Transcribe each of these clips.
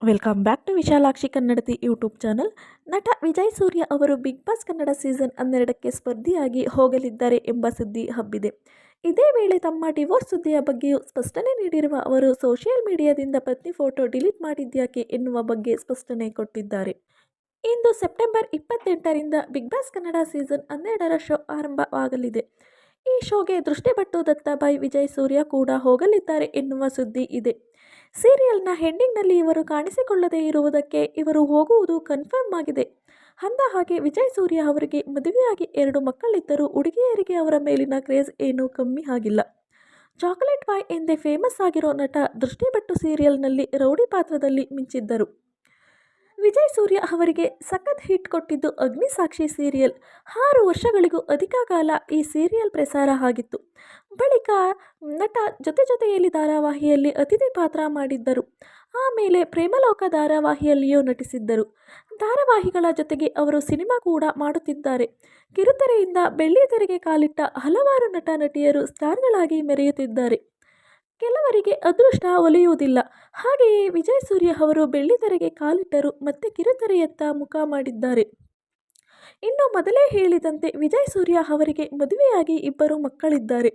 Welcome back to Vishalakshi Kannadathi YouTube channel. ನಟ ವಿಜಯ್ ಸೂರ್ಯ ಅವರು big boss Kannada season 12ಕ್ಕೆ ಸ್ಪರ್ಧಿಯಾಗಿ ಹೋಗಲಿದ್ದಾರೆ ಎಂಬ ಸುದ್ದಿ ಹಬ್ಬಿದೆ. ಇದೇ ವೇಳೆ ತಮ್ಮ ಡಿವೋರ್ಸ್ ಸುದ್ದಿಯ ಬಗ್ಗೆಯೂ ಸ್ಪಷ್ಟನೆ ನೀಡಿರುವ ಅವರು ಸೋಷಿಯಲ್ ಮೀಡಿಯಾದಿಂದ ಪತ್ನಿ ಫೋಟೋ ಡಿಲೀಟ್ ಮಾಡಿದ್ಯಾಕೆ ಎನ್ನುವ ಬಗ್ಗೆ ಸ್ಪಷ್ಟನೆ ಕೊಟ್ಟಿದ್ದಾರೆ. ಇಂದು ಸೆಪ್ಟೆಂಬರ್ 28ರಿಂದ ಬಿಗ್ ಬಾಸ್ ಕನ್ನಡ ಸೀಸನ್ 12ರ ಶೋ ಆರಂಭವಾಗಲಿದೆ. ಈ ಶೋಗೆ ದೃಷ್ಟಿಬಟ್ಟು ದತ್ತ ಬೈ ವಿಜಯ್ ಸೂರ್ಯ ಕೂಡ ಹೋಗಲಿದ್ದಾರೆ ಎನ್ನುವ ಸುದ್ದಿ ಇದೆ. ಸೀರಿಯಲ್ನ ಹೆಂಡಿಂಗ್ನಲ್ಲಿ ಇವರು ಕಾಣಿಸಿಕೊಳ್ಳದೇ ಇರುವುದಕ್ಕೆ ಇವರು ಹೋಗುವುದು ಕನ್ಫರ್ಮ್ ಆಗಿದೆ. ಅಂದಹಾಗೆ ವಿಜಯ್ ಸೂರ್ಯ ಅವರಿಗೆ ಮದುವೆಯಾಗಿ 2 ಮಕ್ಕಳಿದ್ದರೂ ಹುಡುಗಿಯರಿಗೆ ಅವರ ಮೇಲಿನ ಕ್ರೇಜ್ ಏನೂ ಕಮ್ಮಿ ಆಗಿಲ್ಲ. ಚಾಕೊಲೇಟ್ ಬಾಯ್ ಎಂದೇ ಫೇಮಸ್ ಆಗಿರೋ ನಟ ದೃಷ್ಟಿಬಟ್ಟು ಸೀರಿಯಲ್ನಲ್ಲಿ ರೌಡಿ ಪಾತ್ರದಲ್ಲಿ ಮಿಂಚಿದ್ದರು. ವಿಜಯ್ ಸೂರ್ಯ ಅವರಿಗೆ ಸಖತ್ ಹಿಟ್ ಕೊಟ್ಟಿದ್ದು ಅಗ್ನಿಸಾಕ್ಷಿ ಸೀರಿಯಲ್. 6 ವರ್ಷಗಳಿಗೂ ಅಧಿಕ ಕಾಲ ಈ ಸೀರಿಯಲ್ ಪ್ರಸಾರ ಆಗಿತ್ತು. ಬಳಿಕ ನಟ ಜೊತೆಯಲ್ಲಿ ಧಾರಾವಾಹಿಯಲ್ಲಿ ಅತಿಥಿ ಪಾತ್ರ ಮಾಡಿದ್ದರು. ಆಮೇಲೆ ಪ್ರೇಮಲೋಕ ಧಾರಾವಾಹಿಯಲ್ಲಿಯೂ ನಟಿಸಿದ್ದರು. ಧಾರಾವಾಹಿಗಳ ಜೊತೆಗೆ ಅವರು ಸಿನಿಮಾ ಕೂಡ ಮಾಡುತ್ತಿದ್ದಾರೆ. ಕಿರುತೆರೆಯಿಂದ ಬೆಳ್ಳಿತೆರೆಗೆ ಕಾಲಿಟ್ಟ ಹಲವಾರು ನಟ ನಟಿಯರು ಸ್ಟಾರ್ಗಳಾಗಿ ಮೆರೆಯುತ್ತಿದ್ದಾರೆ. ಕೆಲವರಿಗೆ ಅದೃಷ್ಟ ಒಲಿಯುವುದಿಲ್ಲ. ಹಾಗೆಯೇ ವಿಜಯ್ ಸೂರ್ಯ ಅವರು ಬೆಳ್ಳಿತೆರೆಗೆ ಕಾಲಿಟ್ಟರು ಮತ್ತೆ ಕಿರುತೆರೆಯತ್ತ ಮುಖ ಮಾಡಿದ್ದಾರೆ. ಇನ್ನು ಮೊದಲೇ ಹೇಳಿದಂತೆ ವಿಜಯ್ ಸೂರ್ಯ ಅವರಿಗೆ ಮದುವೆಯಾಗಿ 2 ಮಕ್ಕಳಿದ್ದಾರೆ.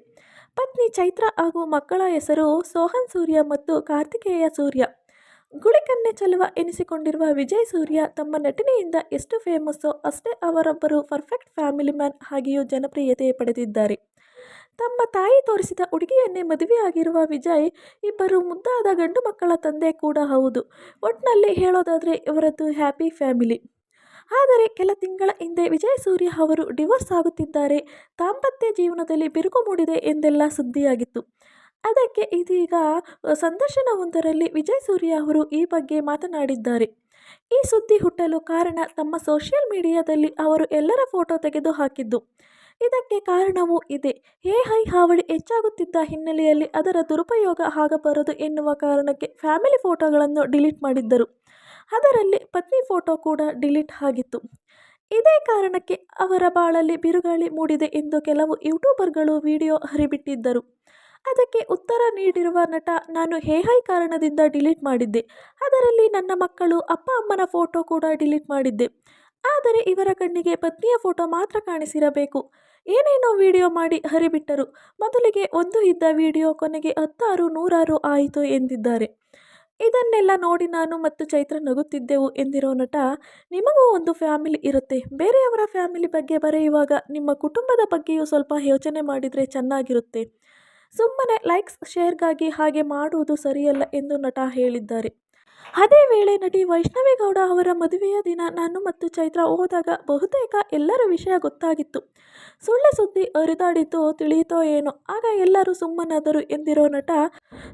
ಪತ್ನಿ ಚೈತ್ರ ಹಾಗೂ ಮಕ್ಕಳ ಹೆಸರು ಸೋಹನ್ ಸೂರ್ಯ ಮತ್ತು ಕಾರ್ತಿಕೇಯ ಸೂರ್ಯ. ಗುಳಿಕನ್ನೆ ಚೆಲುವ ಎನಿಸಿಕೊಂಡಿರುವ ವಿಜಯ್ ಸೂರ್ಯ ತಮ್ಮ ನಟನೆಯಿಂದ ಎಷ್ಟು ಫೇಮಸ್ಸೋ ಅಷ್ಟೇ ಅವರೊಬ್ಬರು ಪರ್ಫೆಕ್ಟ್ ಫ್ಯಾಮಿಲಿ ಮ್ಯಾನ್ ಆಗಿಯೂ ಜನಪ್ರಿಯತೆ ಪಡೆದಿದ್ದಾರೆ. ತಮ್ಮ ತಾಯಿ ತೋರಿಸಿದ ಹುಡುಗಿಯನ್ನೇ ಮದುವೆಯಾಗಿರುವ ವಿಜಯ್ 2 ಮುದ್ದಾದ ಗಂಡು ಮಕ್ಕಳ ತಂದೆ ಕೂಡ ಹೌದು. ಒಟ್ಟಿನಲ್ಲಿ ಹೇಳೋದಾದರೆ ಇವರದ್ದು ಹ್ಯಾಪಿ ಫ್ಯಾಮಿಲಿ. ಆದರೆ ಕೆಲ ತಿಂಗಳ ಹಿಂದೆ ವಿಜಯ್ ಸೂರ್ಯ ಅವರು ಡಿವೋರ್ಸ್ ಆಗುತ್ತಿದ್ದಾರೆ, ದಾಂಪತ್ಯ ಜೀವನದಲ್ಲಿ ಬಿರುಕು ಮೂಡಿದೆ ಎಂದೆಲ್ಲ ಸುದ್ದಿಯಾಗಿತ್ತು. ಅದಕ್ಕೆ ಇದೀಗ ಸಂದರ್ಶನವೊಂದರಲ್ಲಿ ವಿಜಯ್ ಸೂರ್ಯ ಅವರು ಈ ಬಗ್ಗೆ ಮಾತನಾಡಿದ್ದಾರೆ. ಈ ಸುದ್ದಿ ಹುಟ್ಟಲು ಕಾರಣ ತಮ್ಮ ಸೋಷಿಯಲ್ ಮೀಡಿಯಾದಲ್ಲಿ ಅವರು ಎಲ್ಲರ ಫೋಟೋ ತೆಗೆದು ಹಾಕಿದ್ದು. ಇದಕ್ಕೆ ಕಾರಣವೂ ಇದೆ. ಎಐ ಹಾವಳಿ ಹೆಚ್ಚಾಗುತ್ತಿದ್ದ ಹಿನ್ನೆಲೆಯಲ್ಲಿ ಅದರ ದುರುಪಯೋಗ ಆಗಬಾರದು ಎನ್ನುವ ಕಾರಣಕ್ಕೆ ಫ್ಯಾಮಿಲಿ ಫೋಟೋಗಳನ್ನು ಡಿಲೀಟ್ ಮಾಡಿದ್ದರು. ಅದರಲ್ಲಿ ಪತ್ನಿ ಫೋಟೋ ಕೂಡ ಡಿಲೀಟ್ ಆಗಿತ್ತು. ಇದೇ ಕಾರಣಕ್ಕೆ ಅವರ ಬಾಳಲ್ಲಿ ಬಿರುಗಾಳಿ ಮೂಡಿದೆ ಎಂದು ಕೆಲವು ಯೂಟ್ಯೂಬರ್ಗಳು ವಿಡಿಯೋ ಹರಿಬಿಟ್ಟಿದ್ದರು. ಅದಕ್ಕೆ ಉತ್ತರ ನೀಡಿರುವ ನಟ, ನಾನು ಎಐ ಕಾರಣದಿಂದ ಡಿಲೀಟ್ ಮಾಡಿದ್ದೆ. ಅದರಲ್ಲಿ ನನ್ನ ಮಕ್ಕಳು, ಅಪ್ಪ ಅಮ್ಮನ ಫೋಟೋ ಕೂಡ ಡಿಲೀಟ್ ಮಾಡಿದ್ದೆ. ಆದರೆ ಇವರ ಕಣ್ಣಿಗೆ ಪತ್ನಿಯ ಫೋಟೋ ಮಾತ್ರ ಕಾಣಿಸಿರಬೇಕು. ಏನೇನೋ ವಿಡಿಯೋ ಮಾಡಿ ಹರಿಬಿಟ್ಟರು. ಮೊದಲಿಗೆ 1 ಇದ್ದ ವಿಡಿಯೋ ಕೊನೆಗೆ 10, 100 ಆಯಿತು ಎಂದಿದ್ದಾರೆ. ಇದನ್ನೆಲ್ಲ ನೋಡಿ ನಾನು ಮತ್ತು ಚೈತ್ರ ನಗುತ್ತಿದ್ದೆವು ಎಂದಿರೋ ನಟ, ನಿಮಗೂ ಒಂದು ಫ್ಯಾಮಿಲಿ ಇರುತ್ತೆ. ಬೇರೆಯವರ ಫ್ಯಾಮಿಲಿ ಬಗ್ಗೆ ಬರೆಯುವಾಗ ನಿಮ್ಮ ಕುಟುಂಬದ ಬಗ್ಗೆಯೂ ಸ್ವಲ್ಪ ಯೋಚನೆ ಮಾಡಿದರೆ ಚೆನ್ನಾಗಿರುತ್ತೆ. ಸುಮ್ಮನೆ ಲೈಕ್ಸ್ ಶೇರ್ಗಾಗಿ ಹಾಗೆ ಮಾಡುವುದು ಸರಿಯಲ್ಲ ಎಂದು ನಟ ಹೇಳಿದ್ದಾರೆ. ಅದೇ ವೇಳೆ ನಟಿ ವೈಷ್ಣವಿ ಗೌಡ ಅವರ ಮದುವೆಯ ದಿನ ನಾನು ಮತ್ತು ಚೈತ್ರ ಹೋದಾಗ ಬಹುತೇಕ ಎಲ್ಲರ ವಿಷಯ ಗೊತ್ತಾಗಿತ್ತು. ಸುಳ್ಳು ಸುದ್ದಿ ಹರಿದಾಡಿದ್ದು ತಿಳಿಯಿತೋ ಏನೋ, ಆಗ ಎಲ್ಲರೂ ಸುಮ್ಮನಾದರು ಎಂದಿರೋ ನಟ,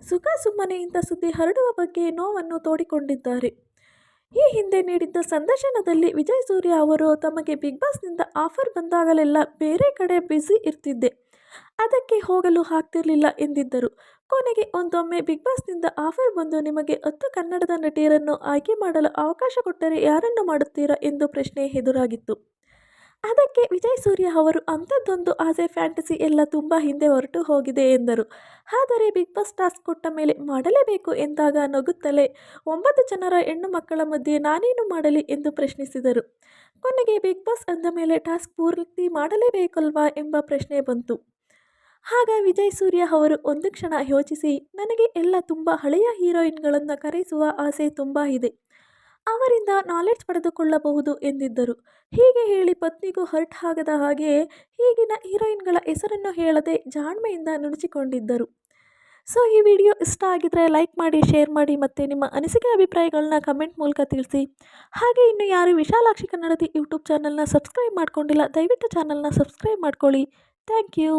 ಸುಖ ಸುಮ್ಮನೆಯಿಂದ ಸುದ್ದಿ ಹರಡುವ ಬಗ್ಗೆ ನೋವನ್ನು ತೋಡಿಕೊಂಡಿದ್ದಾರೆ. ಈ ಹಿಂದೆ ನೀಡಿದ್ದ ಸಂದರ್ಶನದಲ್ಲಿ ವಿಜಯ್ ಸೂರ್ಯ ಅವರು ತಮಗೆ ಬಿಗ್ ಬಾಸ್ನಿಂದ ಆಫರ್ ಬಂದಾಗಲೆಲ್ಲ ಬೇರೆ ಕಡೆ ಬ್ಯುಸಿ ಇರ್ತಿದ್ದೆ, ಅದಕ್ಕೆ ಹೋಗಲು ಆಗ್ತಿರ್ಲಿಲ್ಲ ಎಂದಿದ್ದರು. ಕೊನೆಗೆ ಒಂದೊಮ್ಮೆ ಬಿಗ್ ಬಾಸ್ನಿಂದ ಆಫರ್ ಬಂದು ನಿಮಗೆ 10 ಕನ್ನಡದ ನಟಿಯರನ್ನು ಆಯ್ಕೆ ಮಾಡಲು ಅವಕಾಶ ಕೊಟ್ಟರೆ ಯಾರನ್ನು ಮಾಡುತ್ತೀರಾ ಎಂದು ಪ್ರಶ್ನೆ ಎದುರಾಗಿತ್ತು. ಅದಕ್ಕೆ ವಿಜಯ್ ಸೂರ್ಯ ಅವರು, ಅಂಥದ್ದೊಂದು ಆಸೆ ಫ್ಯಾಂಟಸಿ ಎಲ್ಲ ತುಂಬ ಹಿಂದೆ ಹೊರಟು ಹೋಗಿದೆ ಎಂದರು. ಆದರೆ ಬಿಗ್ ಬಾಸ್ ಟಾಸ್ಕ್ ಕೊಟ್ಟ ಮೇಲೆ ಮಾಡಲೇಬೇಕು ಎಂದಾಗ ನಗುತ್ತಲೇ 9 ಜನರ ಹೆಣ್ಣು ಮಕ್ಕಳ ಮಧ್ಯೆ ನಾನೇನು ಮಾಡಲಿ ಎಂದು ಪ್ರಶ್ನಿಸಿದರು. ಕೊನೆಗೆ ಬಿಗ್ ಬಾಸ್ ಅಂದ ಮೇಲೆ ಟಾಸ್ಕ್ ಪೂರ್ತಿ ಮಾಡಲೇಬೇಕಲ್ವಾ ಎಂಬ ಪ್ರಶ್ನೆ ಬಂತು. ಆಗ ವಿಜಯ್ ಸೂರ್ಯ ಅವರು ಒಂದು ಕ್ಷಣ ಯೋಚಿಸಿ, ನನಗೆ ಎಲ್ಲ ತುಂಬ ಹಳೆಯ ಹೀರೋಯಿನ್ಗಳನ್ನು ಕರೆಸುವ ಆಸೆ ತುಂಬ ಇದೆ, ಅವರಿಂದ ನಾಲೆಡ್ಜ್ ಪಡೆದುಕೊಳ್ಳಬಹುದು ಎಂದಿದ್ದರು. ಹೀಗೆ ಹೇಳಿ ಪತ್ನಿಗೂ ಹರ್ಟ್ ಆಗದ ಹಾಗೆ ಈಗಿನ ಹೀರೋಯಿನ್ಗಳ ಹೆಸರನ್ನು ಹೇಳದೆ ಜಾಣ್ಮೆಯಿಂದ ನುಡಿಸಿಕೊಂಡಿದ್ದರು. ಸೊ ಈ ವಿಡಿಯೋ ಇಷ್ಟ ಆಗಿದ್ರೆ ಲೈಕ್ ಮಾಡಿ, ಶೇರ್ ಮಾಡಿ ಮತ್ತು ನಿಮ್ಮ ಅನಿಸಿಕೆ ಅಭಿಪ್ರಾಯಗಳನ್ನ ಕಮೆಂಟ್ ಮೂಲಕ ತಿಳಿಸಿ. ಹಾಗೆ ಇನ್ನು ಯಾರು ವಿಶಾಲಾಕ್ಷಿ ಕನ್ನಡತಿ ಯೂಟ್ಯೂಬ್ ಚಾನಲ್ನ ಸಬ್ಸ್ಕ್ರೈಬ್ ಮಾಡ್ಕೊಂಡಿಲ್ಲ, ದಯವಿಟ್ಟು ಚಾನಲ್ನ ಸಬ್ಸ್ಕ್ರೈಬ್ ಮಾಡ್ಕೊಳ್ಳಿ. Thank you.